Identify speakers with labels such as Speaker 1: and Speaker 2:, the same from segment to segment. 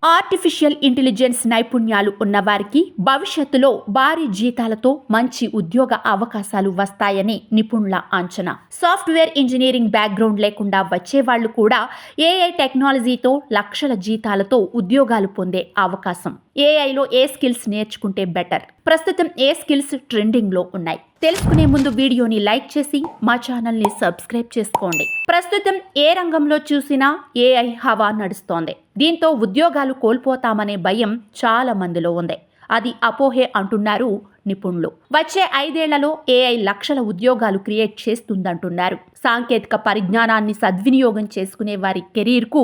Speaker 1: Artificial intelligence నైపుణ్యాలు ఉన్నవారికి భవిష్యత్తులో భారీ జీతాలతో మంచి ఉద్యోగ అవకాశాలు వస్తాయని నిపుణుల అంచనా. సాఫ్ట్వేర్ ఇంజనీరింగ్ బ్యాక్గ్రౌండ్ లేకుండా వచ్చేవాళ్లు కూడా ఏఐ టెక్నాలజీతో లక్షల జీతాలతో ఉద్యోగాలు పొందే అవకాశం. ఏఐలో ఏ స్కిల్స్ నేర్చుకుంటే బెటర్? ప్రస్తుతం ఏ స్కిల్స్ ట్రెండింగ్లో ఉన్నాయి? తెలుసుకునే ముందు వీడియోని లైక్ చేసి మా ఛానల్ని సబ్స్క్రైబ్ చేసుకోండి. ప్రస్తుతం ఏ రంగంలో చూసినా ఏఐ హవా నడుస్తోంది. దీంతో ఉద్యోగాలు కోల్పోతామనే భయం చాలా మందిలో ఉంది. అది అపోహే అంటున్నారు నిపుణులు. వచ్చే 5 ఏళ్లలో ఏఐ లక్షల ఉద్యోగాలు క్రియేట్ చేస్తుందంటున్నారు. సాంకేతిక పరిజ్ఞానాన్ని సద్వినియోగం చేసుకునే వారి కెరీర్కు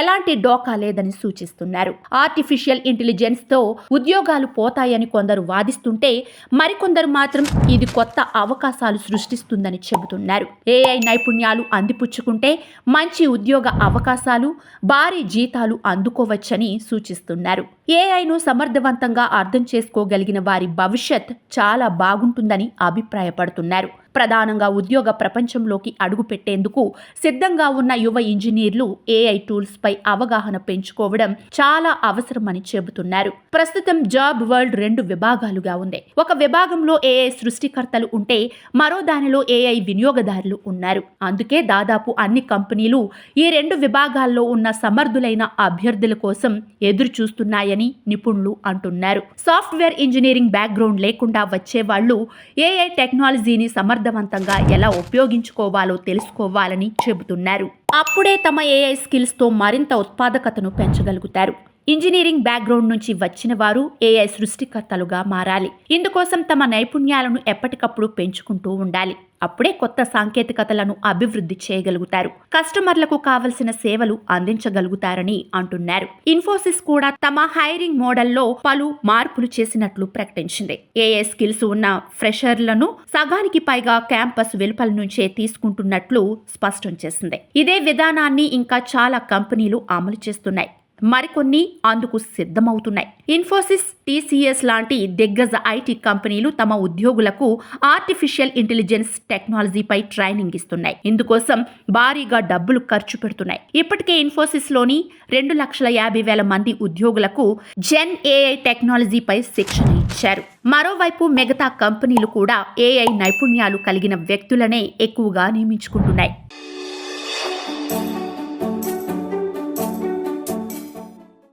Speaker 1: ఎలాంటి డోకా లేదని సూచిస్తున్నారు. ఆర్టిఫిషియల్ ఇంటెలిజెన్స్తో ఉద్యోగాలు పోతాయని కొందరు వాదిస్తుంటే మరికొందరు మాత్రం ఇది కొత్త అవకాశాలు సృష్టిస్తుందని చెబుతున్నారు. ఏఐ నైపుణ్యాలు అందిపుచ్చుకుంటే మంచి ఉద్యోగ అవకాశాలు, భారీ జీతాలు అందుకోవచ్చని సూచిస్తున్నారు. ఏఐను సమర్థవంతంగా అర్థం చేసుకోగలిగిన వారి భవిష్యత్ చాలా బాగుంటుందని అభిప్రాయపడుతున్నారు. ప్రధానంగా ఉద్యోగ ప్రపంచంలోకి అడుగుపెట్టేందుకు సిద్ధంగా ఉన్న యువ ఇంజనీర్లు ఏఐ టూల్స్ పై అవగాహన పెంచుకోవడం చాలా అవసరమని చెబుతున్నారు. ప్రస్తుతం జాబ్ వరల్డ్ 2 విభాగాలుగా ఉంది. ఒక విభాగంలో ఏఐ సృష్టికర్తలు ఉంటే మరో దానిలో ఏఐ వినియోగదారులు ఉన్నారు. అందుకే దాదాపు అన్ని కంపెనీలు ఈ 2 విభాగాల్లో ఉన్న సమర్థులైన అభ్యర్థుల కోసం ఎదురు చూస్తున్నాయని నిపుణులు అంటున్నారు. సాఫ్ట్వేర్ ఇంజనీరింగ్ బ్యాక్గ్రౌండ్ లేకుండా వచ్చేవాళ్లు ఏఐ టెక్నాలజీని సమర్థవంతంగా ఎలా ఉపయోగించుకోవాలో తెలుసుకోవాలని చెబుతున్నారు. అప్పుడే తమ ఏఐ స్కిల్స్తో మరింత ఉత్పాదకతను పెంచగలుగుతారు. ఇంజనీరింగ్ బ్యాక్గ్రౌండ్ నుంచి వచ్చిన వారు ఏఐ సృష్టికర్తలుగా మారాలి. ఇందుకోసం తమ నైపుణ్యాలను ఎప్పటికప్పుడు పెంచుకుంటూ ఉండాలి. అప్పుడే కొత్త సాంకేతికతలను అభివృద్ధి చేయగలుగుతారు. కస్టమర్లకు కావలసిన సేవలు అందించగలుగుతారని అంటున్నారు. ఇన్ఫోసిస్ కూడా తమ హైరింగ్ మోడల్లో పలు మార్పులు చేసినట్లు ప్రకటించింది. ఏఐ స్కిల్స్ ఉన్న ఫ్రెషర్లను సగానికి పైగా క్యాంపస్ వెలుపల నుంచే తీసుకుంటున్నట్లు స్పష్టం చేసింది. ఇదే విధానాన్ని ఇంకా చాలా కంపెనీలు అమలు చేస్తున్నాయి. మరికొన్ని అందుకు సిద్ధమవుతున్నాయి. ఇన్ఫోసిస్, టీసీఎస్ లాంటి దిగ్గజ ఐటీ కంపెనీలు తమ ఉద్యోగులకు ఆర్టిఫిషియల్ ఇంటెలిజెన్స్ టెక్నాలజీపై ట్రైనింగ్ ఇస్తున్నాయి. ఇందుకోసం భారీగా డబ్బులు ఖర్చు పెడుతున్నాయి. ఇప్పటికే ఇన్ఫోసిస్ లోని 2,50,000 మంది ఉద్యోగులకు జెన్ ఏఐ టెక్నాలజీపై శిక్షణ ఇచ్చారు. మరోవైపు మిగతా కంపెనీలు కూడా ఏఐ నైపుణ్యాలు కలిగిన వ్యక్తులనే ఎక్కువగా నియమించుకుంటున్నాయి.